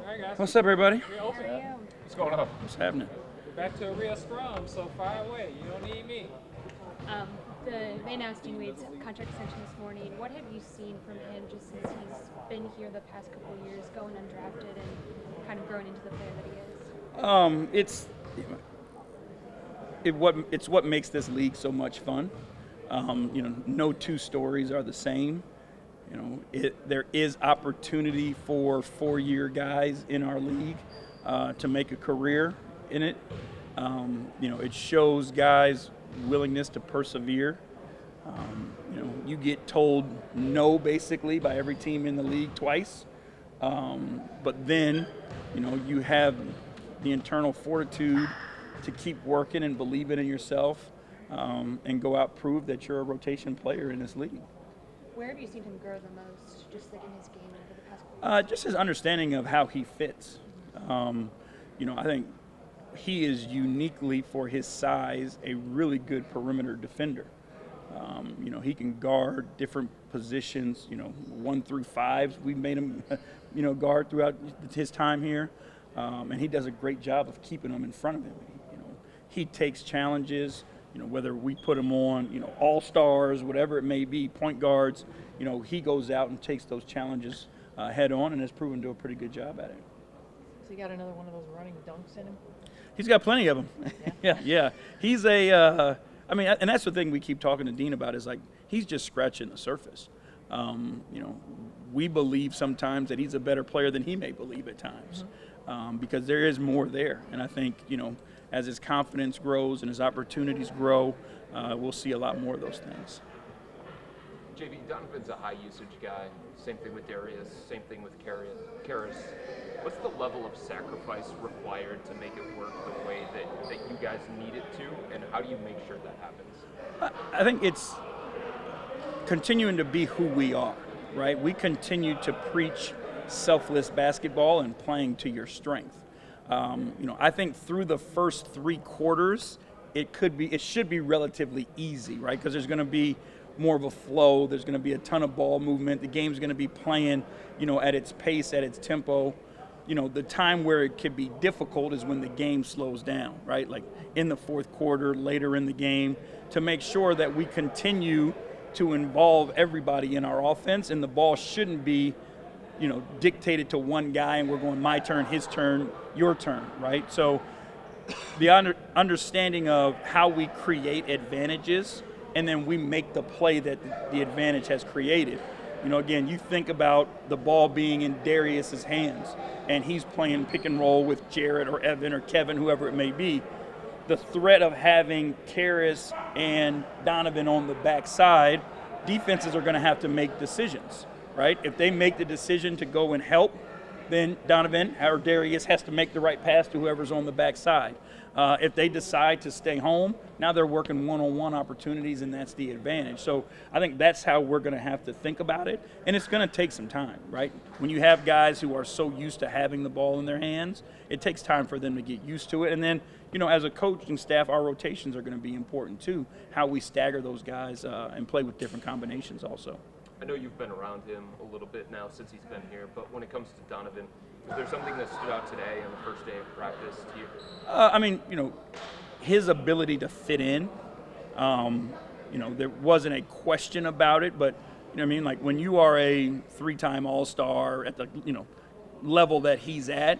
right, guys. What's up, everybody? We're open. How are you? What's going on? What's happening? We're back to a real scrum, so fire away. You don't need me. They announced Dinwiddie's contract extension this morning. What have you seen from him just since he's been here the past couple of years, going undrafted and kind of growing into the player that he is? It's what makes this league so much fun. No two stories are the same. There is opportunity for 4-year guys in our league to make a career in it. It shows guys' willingness to persevere. You get told no basically by every team in the league twice, but then you have the internal fortitude to keep working and believing in yourself and go out prove that you're a rotation player in this league. Where have you seen him grow the most, just like in his game over the past couple of years? Just his understanding of how he fits. I think he is uniquely, for his size, a really good perimeter defender. He can guard different positions, 1 through 5s. We've made him, guard throughout his time here. And he does a great job of keeping them in front of him. He takes challenges, whether we put him on, all-stars, whatever it may be, point guards, he goes out and takes those challenges head on and has proven to do a pretty good job at it. So you got another one of those running dunks in him? He's got plenty of them. Yeah. He's and that's the thing we keep talking to Dean about is like he's just scratching the surface. We believe sometimes that he's a better player than he may believe at times because there is more there. And I think, as his confidence grows and his opportunities grow, we'll see a lot more of those things. J.B., Donovan's a high usage guy. Same thing with Darius. Same thing with Karras. What's the level of sacrifice required to make it work the way that you guys need it to, and how do you make sure that happens? I think it's continuing to be who we are, right? We continue to preach selfless basketball and playing to your strength. I think through the first 3 quarters, it should be relatively easy, right? Because there's going to be more of a flow. There's going to be a ton of ball movement. The game's going to be playing, at its pace, at its tempo. The time where it could be difficult is when the game slows down, right? Like in the 4th quarter, later in the game, to make sure that we continue to involve everybody in our offense, and the ball shouldn't be, dictated to one guy and we're going my turn, his turn, your turn, right? So the understanding of how we create advantages and then we make the play that the advantage has created. Again, you think about the ball being in Darius's hands and he's playing pick and roll with Jarrett or Evan or Kevin, whoever it may be. The threat of having Karras and Donovan on the backside, defenses are going to have to make decisions, right? If they make the decision to go and help, then Donovan or Darius has to make the right pass to whoever's on the backside. If they decide to stay home, now they're working one-on-one opportunities, and that's the advantage. So I think that's how we're going to have to think about it, and it's going to take some time, right? When you have guys who are so used to having the ball in their hands, it takes time for them to get used to it. And then, as a coaching staff, our rotations are going to be important too, how we stagger those guys and play with different combinations also. I know you've been around him a little bit now since he's been here, but when it comes to Donovan, is there something that stood out today on the first day of practice to you? His ability to fit in, there wasn't a question about it, but, like when you are a 3-time All-Star at the, level that he's at,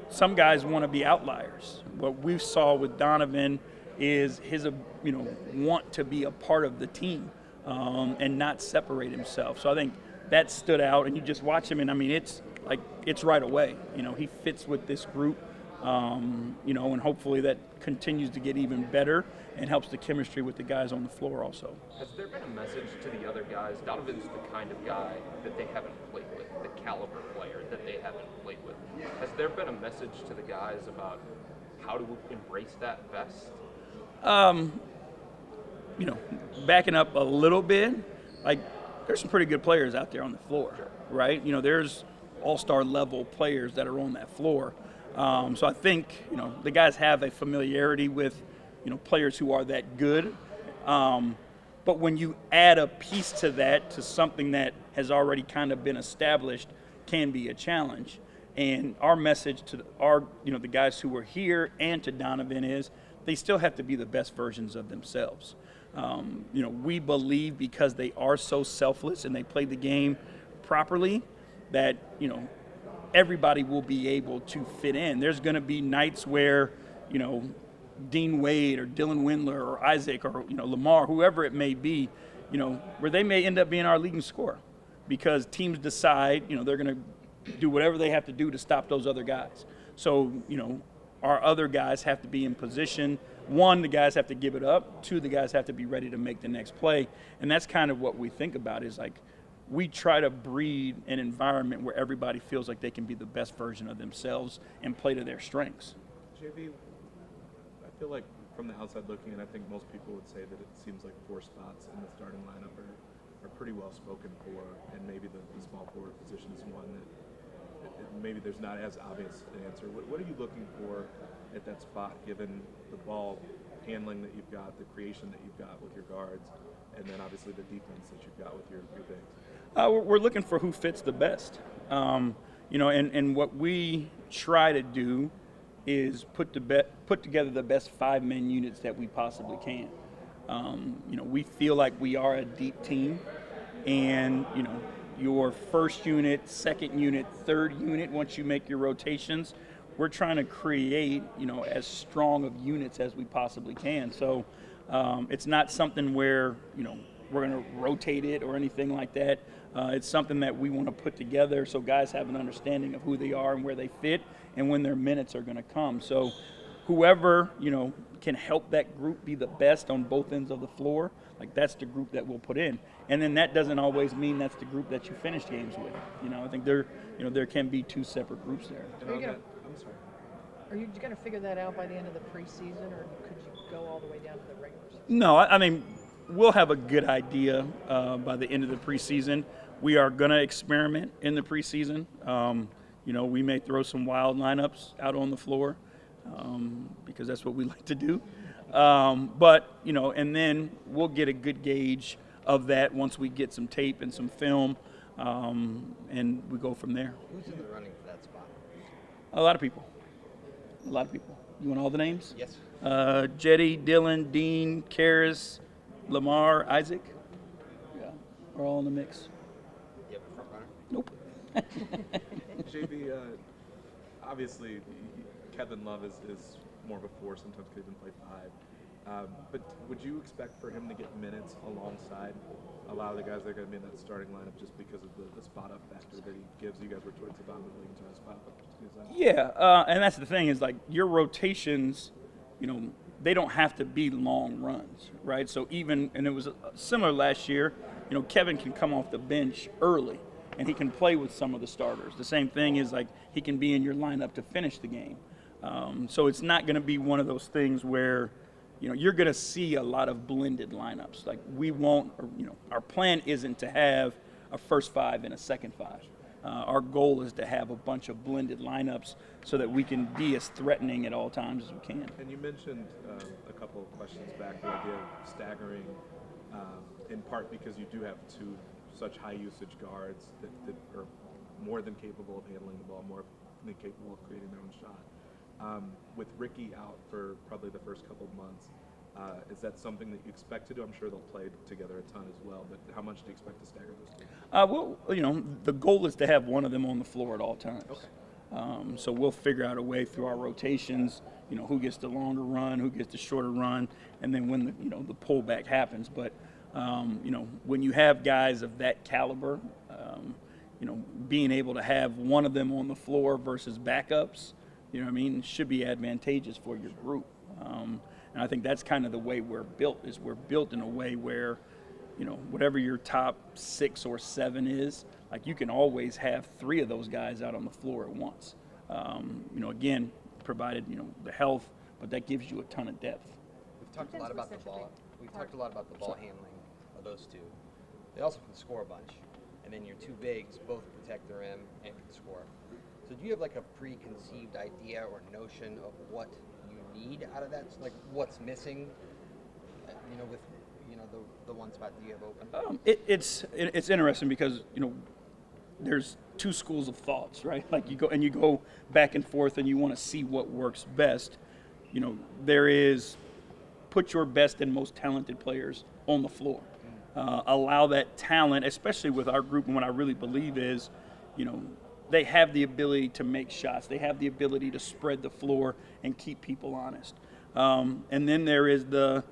some guys want to be outliers. What we saw with Donovan is his, want to be a part of the team. And not separate himself. So I think that stood out, and you just watch him, and it's right away. He fits with this group, and hopefully that continues to get even better and helps the chemistry with the guys on the floor also. Has there been a message to the other guys? Donovan's the kind of guy that they haven't played with, the caliber player that they haven't played with. Has there been a message to the guys about how to embrace that best? Backing up a little bit, there's some pretty good players out there on the floor, right? There's all-star level players that are on that floor. So I think, the guys have a familiarity with, players who are that good. But when you add a piece to that, to something that has already kind of been established, can be a challenge. And our message to the guys who were here and to Donovan is they still have to be the best versions of themselves. We believe because they are so selfless and they play the game properly that, everybody will be able to fit in. There's going to be nights where, Dean Wade or Dylan Windler or Isaac or, Lamar, whoever it may be, where they may end up being our leading scorer because teams decide, they're going to do whatever they have to do to stop those other guys. So, our other guys have to be in position. One, the guys have to give it up. Two, the guys have to be ready to make the next play. And that's kind of what we think about is like we try to breed an environment where everybody feels like they can be the best version of themselves and play to their strengths. JB, I feel like from the outside looking in, I think most people would say that it seems like 4 spots in the starting lineup are pretty well spoken for, and maybe the small forward position is one that maybe there's not as obvious an answer. What are you looking for at that spot, given the ball handling that you've got, the creation that you've got with your guards, and then obviously the defense that you've got with your bigs? We're looking for who fits the best. And what we try to do is put together the best 5-man units that we possibly can. We feel like we are a deep team, and your first unit, second unit, third unit, once you make your rotations, we're trying to create, as strong of units as we possibly can. So it's not something where, we're going to rotate it or anything like that. It's something that we want to put together so guys have an understanding of who they are and where they fit and when their minutes are going to come. So whoever, can help that group be the best on both ends of the floor, like that's the group that we'll put in. And then that doesn't always mean that's the group that you finish games with. I think there can be 2 separate groups there. I'm sorry. Are you going to figure that out by the end of the preseason, or could you go all the way down to the regular season? No, I mean, we'll have a good idea by the end of the preseason. We are going to experiment in the preseason. We may throw some wild lineups out on the floor because that's what we like to do. And then we'll get a good gauge of that once we get some tape and some film, and we go from there. Who's in the running for that spot? A lot of people. You want all the names? Yes. Jetty, Dylan, Dean, Karras, Lamar, Isaac. Yeah, are all in the mix. You have a front runner? Nope. JB, obviously Kevin Love is more of a 4, sometimes could even play 5. But would you expect for him to get minutes alongside a lot of the guys that are going to be in that starting lineup just because of the spot-up factor that he gives? You guys were towards the bottom of the league in terms of spot-up. Yeah, and that's the thing is like your rotations, they don't have to be long runs, right? So and it was similar last year, Kevin can come off the bench early and he can play with some of the starters. The same thing is like he can be in your lineup to finish the game. So it's not going to be one of those things where, you're going to see a lot of blended lineups. Like we won't, our plan isn't to have a first 5 and a second 5. Our goal is to have a bunch of blended lineups so that we can be as threatening at all times as we can. And you mentioned a couple of questions back the idea of staggering, in part because you do have 2 such high usage guards that are more than capable of handling the ball, more than capable of creating their own shot. With Ricky out for probably the first couple of months, is that something that you expect to do? I'm sure they'll play together a ton as well, but how much do you expect to stagger those 2? The goal is to have one of them on the floor at all times. Okay. So we'll figure out a way through our rotations, who gets the longer run, who gets the shorter run, and then when the pullback happens. But, when you have guys of that caliber, being able to have one of them on the floor versus backups, should be advantageous for your group. And I think that's kind of the way we're built, is we're built in a way where, whatever your top 6 or 7 is, like you can always have 3 of those guys out on the floor at once. Again, provided, the health, but that gives you a ton of depth. We've talked a lot about the ball. We've talked a lot about the ball handling of those 2. They also can score a bunch. And then your 2 bigs both protect the rim and can score. So do you have like a preconceived idea or notion of what you need out of that? So like what's missing, with, the one spot that you have open? It's interesting because, there's two schools of thoughts, right? Like you go back and forth and you want to see what works best. There is put your best and most talented players on the floor. Allow that talent, especially with our group, and what I really believe is, they have the ability to make shots. They have the ability to spread the floor and keep people honest. And then there is the,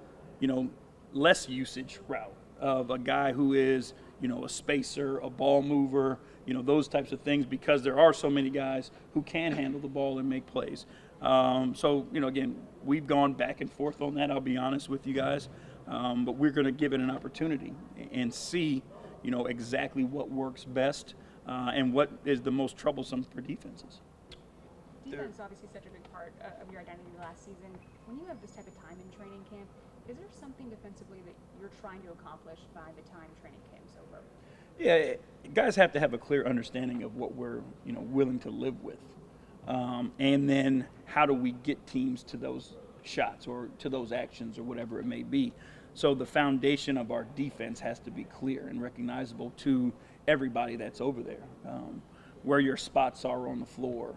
less usage route of a guy who is, a spacer, a ball mover, those types of things, because there are so many guys who can handle the ball and make plays. So, again, we've gone back and forth on that, I'll be honest with you guys. But we're going to give it an opportunity and see, exactly what works best and what is the most troublesome for defenses. Defense is obviously such a big part of your identity last season. When you have this type of time in training camp, is there something defensively that you're trying to accomplish by the time training camp's over? Yeah, guys have to have a clear understanding of what we're, willing to live with. And then how do we get teams to those shots or to those actions or whatever it may be. So the foundation of our defense has to be clear and recognizable to everybody that's over there. Where your spots are on the floor,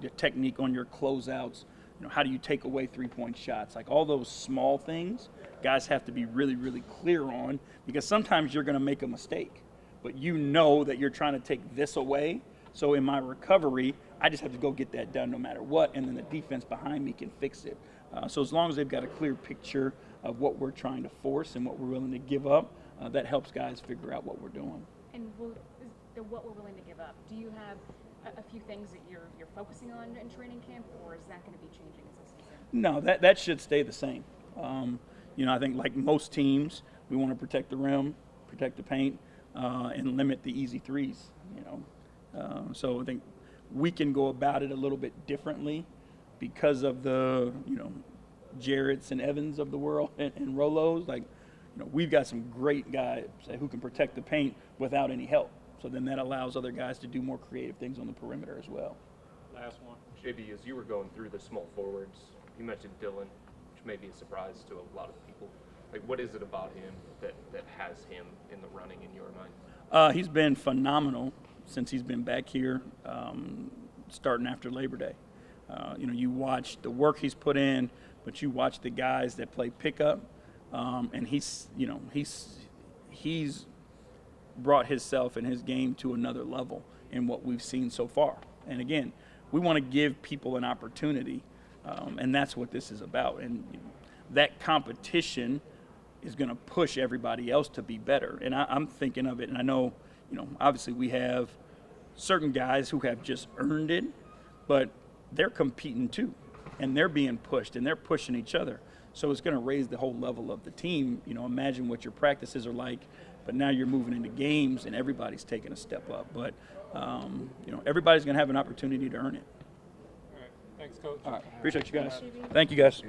your technique on your closeouts, how do you take away three-point shots? Like all those small things, guys have to be really, really clear on, because sometimes you're going to make a mistake, but that you're trying to take this away. So in my recovery, I just have to go get that done no matter what, and then the defense behind me can fix it. So as long as they've got a clear picture of what we're trying to force and what we're willing to give up, that helps guys figure out what we're doing. And what we're willing to give up, do you have a few things that you're focusing on in training camp, or is that going to be changing as the season? No, that should stay the same. I think like most teams, we want to protect the rim, protect the paint, and limit the easy threes. So I think we can go about it a little bit differently because of the Jarretts and Evans of the world and Rolos. Like we've got some great guys who can protect the paint without any help. So then that allows other guys to do more creative things on the perimeter as well. Last one. JB, as you were going through the small forwards, you mentioned Dylan, which may be a surprise to a lot of people. Like, what is it about him that has him in the running in your mind? He's been phenomenal since he's been back here, starting after Labor Day. You watch the work he's put in, but you watch the guys that play pickup, and he's brought himself and his game to another level in what we've seen so far. And again, we want to give people an opportunity, and that's what this is about. And that competition is going to push everybody else to be better. And I'm thinking of it, and I know, obviously we have certain guys who have just earned it, but they're competing too, and they're being pushed, and they're pushing each other. So it's going to raise the whole level of the team. Imagine what your practices are like, but now you're moving into games, and everybody's taking a step up. But, everybody's going to have an opportunity to earn it. All right. Thanks, Coach. All right. Appreciate you guys. Thank you, guys.